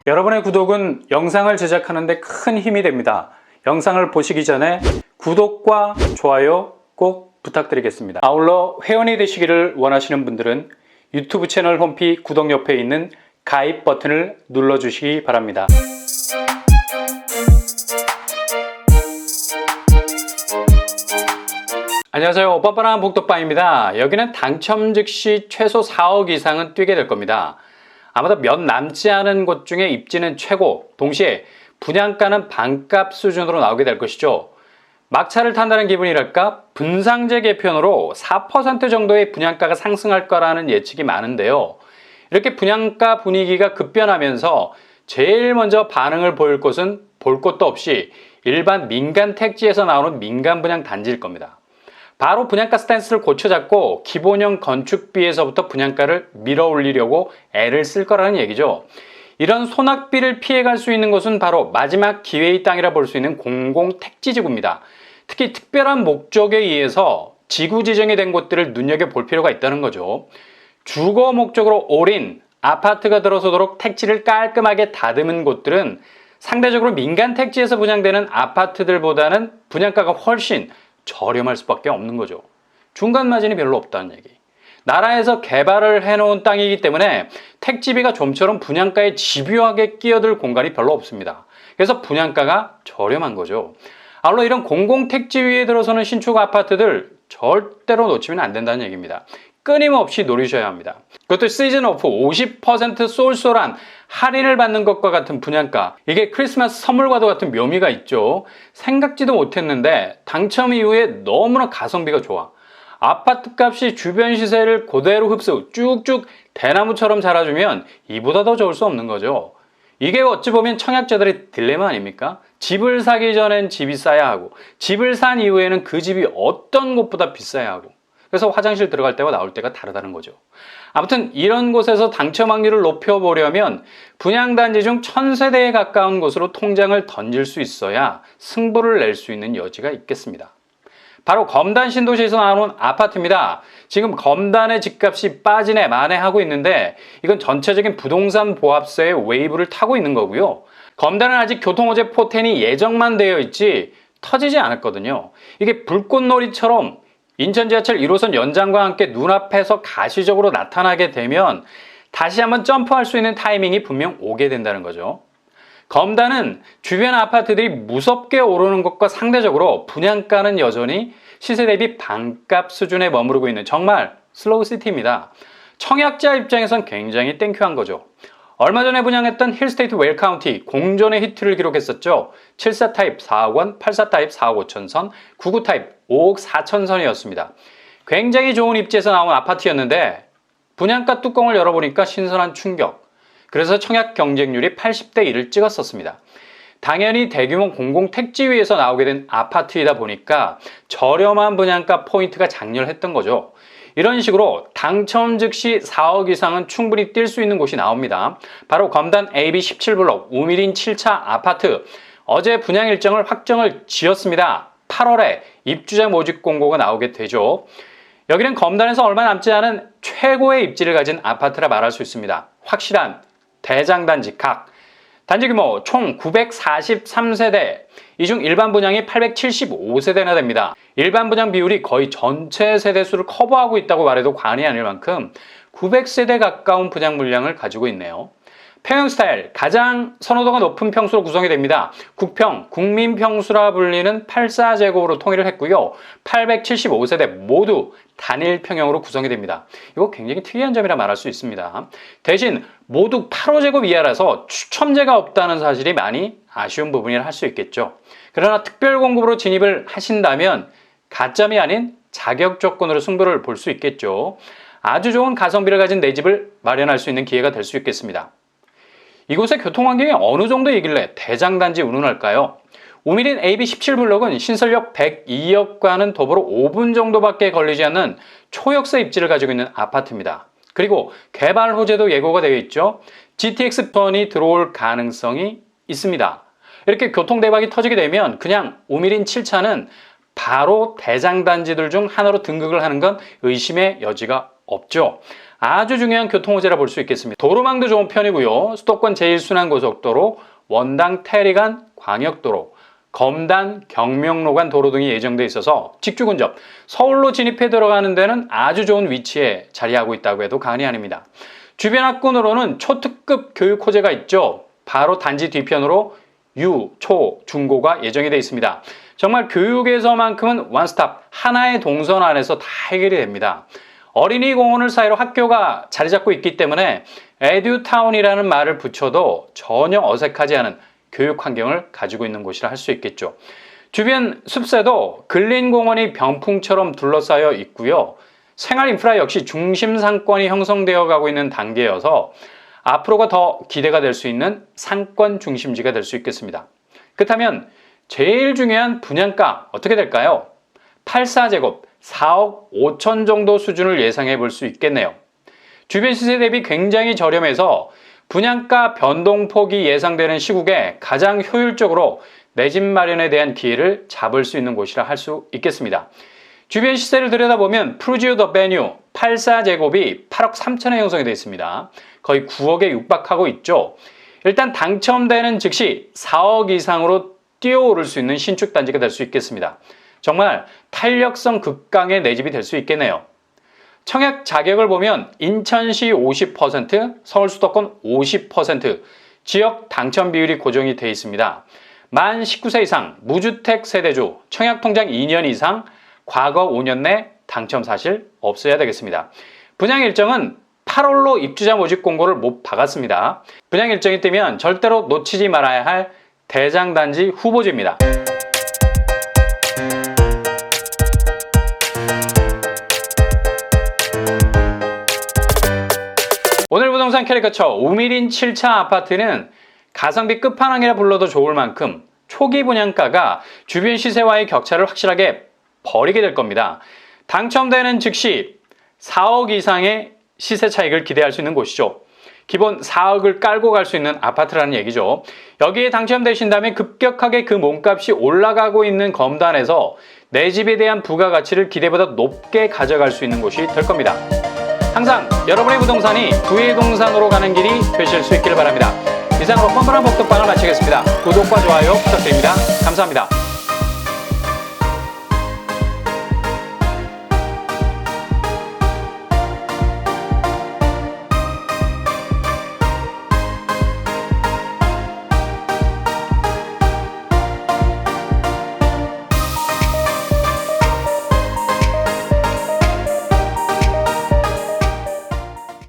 여러분의 구독은 영상을 제작하는 데 큰 힘이 됩니다. 영상을 보시기 전에 구독과 좋아요 꼭 부탁드리겠습니다. 아울러 회원이 되시기를 원하시는 분들은 유튜브 채널 홈피 구독 옆에 있는 가입 버튼을 눌러주시기 바랍니다. 안녕하세요. 뻔뻔한 복덕방입니다. 여기는 당첨 즉시 최소 4억 이상은 뛰게 될 겁니다. 아마도 몇 남지 않은 곳 중에 입지는 최고, 동시에 분양가는 반값 수준으로 나오게 될 것이죠. 막차를 탄다는 기분이랄까? 분상제 개편으로 4% 정도의 분양가가 상승할 거라는 예측이 많은데요. 이렇게 분양가 분위기가 급변하면서 제일 먼저 반응을 보일 곳은 볼 곳도 없이 일반 민간 택지에서 나오는 민간 분양 단지일 겁니다. 바로 분양가 스탠스를 고쳐잡고 기본형 건축비에서부터 분양가를 밀어 올리려고 애를 쓸 거라는 얘기죠. 이런 소낙비를 피해갈 수 있는 곳은 바로 마지막 기회의 땅이라 볼 수 있는 공공택지지구입니다. 특히 특별한 목적에 의해서 지구 지정이 된 곳들을 눈여겨볼 필요가 있다는 거죠. 주거 목적으로 올인, 아파트가 들어서도록 택지를 깔끔하게 다듬은 곳들은 상대적으로 민간 택지에서 분양되는 아파트들보다는 분양가가 훨씬 저렴할 수밖에 없는 거죠. 중간 마진이 별로 없다는 얘기. 나라에서 개발을 해놓은 땅이기 때문에 택지비가 좀처럼 분양가에 집요하게 끼어들 공간이 별로 없습니다. 그래서 분양가가 저렴한 거죠. 아울러 이런 공공택지 위에 들어서는 신축 아파트들 절대로 놓치면 안 된다는 얘기입니다. 끊임없이 노리셔야 합니다. 그것도 시즌 오프 50% 쏠쏠한 할인을 받는 것과 같은 분양가, 이게 크리스마스 선물과도 같은 묘미가 있죠. 생각지도 못했는데 당첨 이후에 너무나 가성비가 좋아. 아파트 값이 주변 시세를 그대로 흡수, 쭉쭉 대나무처럼 자라주면 이보다 더 좋을 수 없는 거죠. 이게 어찌 보면 청약자들의 딜레마 아닙니까? 집을 사기 전엔 집이 싸야 하고, 집을 산 이후에는 그 집이 어떤 곳보다 비싸야 하고, 그래서 화장실 들어갈 때와 나올 때가 다르다는 거죠. 아무튼 이런 곳에서 당첨 확률을 높여보려면 분양단지 중 1000세대에 가까운 곳으로 통장을 던질 수 있어야 승부를 낼 수 있는 여지가 있겠습니다. 바로 검단 신도시에서 나오는 아파트입니다. 지금 검단의 집값이 빠지네 마네 하고 있는데 이건 전체적인 부동산 보합세의 웨이브를 타고 있는 거고요. 검단은 아직 교통호재 포텐이 예정만 되어 있지 터지지 않았거든요. 이게 불꽃놀이처럼 인천 지하철 1호선 연장과 함께 눈앞에서 가시적으로 나타나게 되면 다시 한번 점프할 수 있는 타이밍이 분명 오게 된다는 거죠. 검단은 주변 아파트들이 무섭게 오르는 것과 상대적으로 분양가는 여전히 시세 대비 반값 수준에 머무르고 있는 정말 슬로우 시티입니다. 청약자 입장에선 굉장히 땡큐한 거죠. 얼마 전에 분양했던 힐스테이트 웰카운티 공전의 히트를 기록했었죠. 74 타입 4억 원, 84 타입 4억 5천 선, 99 타입 5억 4천 선이었습니다. 굉장히 좋은 입지에서 나온 아파트였는데 분양가 뚜껑을 열어보니까 신선한 충격. 그래서 청약 경쟁률이 80대 1을 찍었었습니다. 당연히 대규모 공공택지 위에서 나오게 된 아파트이다 보니까 저렴한 분양가 포인트가 장렬했던 거죠. 이런 식으로 당첨 즉시 4억 이상은 충분히 뛸 수 있는 곳이 나옵니다. 바로 검단 AB 17블록 우미린 7차 아파트. 어제 분양 일정을 확정을 지었습니다. 8월에 입주자 모집 공고가 나오게 되죠. 여기는 검단에서 얼마 남지 않은 최고의 입지를 가진 아파트라 말할 수 있습니다. 확실한 대장단지 각. 단지 규모 총 943세대, 이 중 일반 분양이 875세대나 됩니다. 일반 분양 비율이 거의 전체 세대수를 커버하고 있다고 말해도 과언이 아닐 만큼 900세대 가까운 분양 물량을 가지고 있네요. 평형 스타일, 가장 선호도가 높은 평수로 구성이 됩니다. 국평, 국민평수라 불리는 84제곱으로 통일을 했고요. 875세대 모두 단일 평형으로 구성이 됩니다. 이거 굉장히 특이한 점이라 말할 수 있습니다. 대신 모두 8호제곱 이하라서 추첨제가 없다는 사실이 많이 아쉬운 부분이라 할 수 있겠죠. 그러나 특별 공급으로 진입을 하신다면 가점이 아닌 자격 조건으로 승부를 볼 수 있겠죠. 아주 좋은 가성비를 가진 내 집을 마련할 수 있는 기회가 될 수 있겠습니다. 이곳의 교통환경이 어느 정도이길래 대장단지 운운할까요? 우미린 AB 17블록은 신설역 102역과는 더불어 5분 정도밖에 걸리지 않는 초역세 입지를 가지고 있는 아파트입니다. 그리고 개발 호재도 예고가 되어 있죠. GTX-턴이 들어올 가능성이 있습니다. 이렇게 교통 대박이 터지게 되면 그냥 우미린 7차는 바로 대장단지들 중 하나로 등극을 하는 건 의심의 여지가 없죠. 아주 중요한 교통호재라 볼 수 있겠습니다. 도로망도 좋은 편이고요. 수도권 제1순환고속도로, 원당 태리간 광역도로, 검단 경명로간 도로 등이 예정돼 있어서 직주 근접, 서울로 진입해 들어가는 데는 아주 좋은 위치에 자리하고 있다고 해도 과언이 아닙니다. 주변 학군으로는 초특급 교육 호재가 있죠. 바로 단지 뒤편으로 유, 초, 중고가 예정이 되어 있습니다. 정말 교육에서만큼은 원스톱, 하나의 동선 안에서 다 해결이 됩니다. 어린이 공원을 사이로 학교가 자리 잡고 있기 때문에 에듀타운이라는 말을 붙여도 전혀 어색하지 않은 교육 환경을 가지고 있는 곳이라 할 수 있겠죠. 주변 숲새도 근린공원이 병풍처럼 둘러싸여 있고요. 생활 인프라 역시 중심 상권이 형성되어 가고 있는 단계여서 앞으로가 더 기대가 될 수 있는 상권 중심지가 될 수 있겠습니다. 그렇다면 제일 중요한 분양가 어떻게 될까요? 84제곱 4억 5천 정도 수준을 예상해 볼 수 있겠네요. 주변 시세 대비 굉장히 저렴해서 분양가 변동폭이 예상되는 시국에 가장 효율적으로 내 집 마련에 대한 기회를 잡을 수 있는 곳이라 할 수 있겠습니다. 주변 시세를 들여다보면 프루지오 더 베뉴 84제곱이 8억 3천에 형성이 되어 있습니다. 거의 9억에 육박하고 있죠. 일단 당첨되는 즉시 4억 이상으로 뛰어오를 수 있는 신축 단지가 될 수 있겠습니다. 정말 탄력성 극강의 내 집이 될 수 있겠네요. 청약 자격을 보면 인천시 50%, 서울 수도권 50%, 지역 당첨 비율이 고정이 되어 있습니다. 만 19세 이상, 무주택 세대주, 청약 통장 2년 이상, 과거 5년 내 당첨 사실 없어야 되겠습니다. 분양 일정은 8월로 입주자 모집 공고를 못 박았습니다. 분양 일정이 뜨면 절대로 놓치지 말아야 할 대장단지 후보지입니다. 오늘 부동산 캐리커처 우미린 7차 아파트는 가성비 끝판왕이라 불러도 좋을 만큼 초기 분양가가 주변 시세와의 격차를 확실하게 벌이게 될 겁니다. 당첨되는 즉시 4억 이상의 시세 차익을 기대할 수 있는 곳이죠. 기본 4억을 깔고 갈 수 있는 아파트라는 얘기죠. 여기에 당첨되신다면 급격하게 그 몸값이 올라가고 있는 검단에서 내 집에 대한 부가가치를 기대보다 높게 가져갈 수 있는 곳이 될 겁니다. 항상 여러분의 부동산이 부의동산으로 가는 길이 되실 수 있기를 바랍니다. 이상으로 뻔뻔한 복덕방을 마치겠습니다. 구독과 좋아요 부탁드립니다. 감사합니다.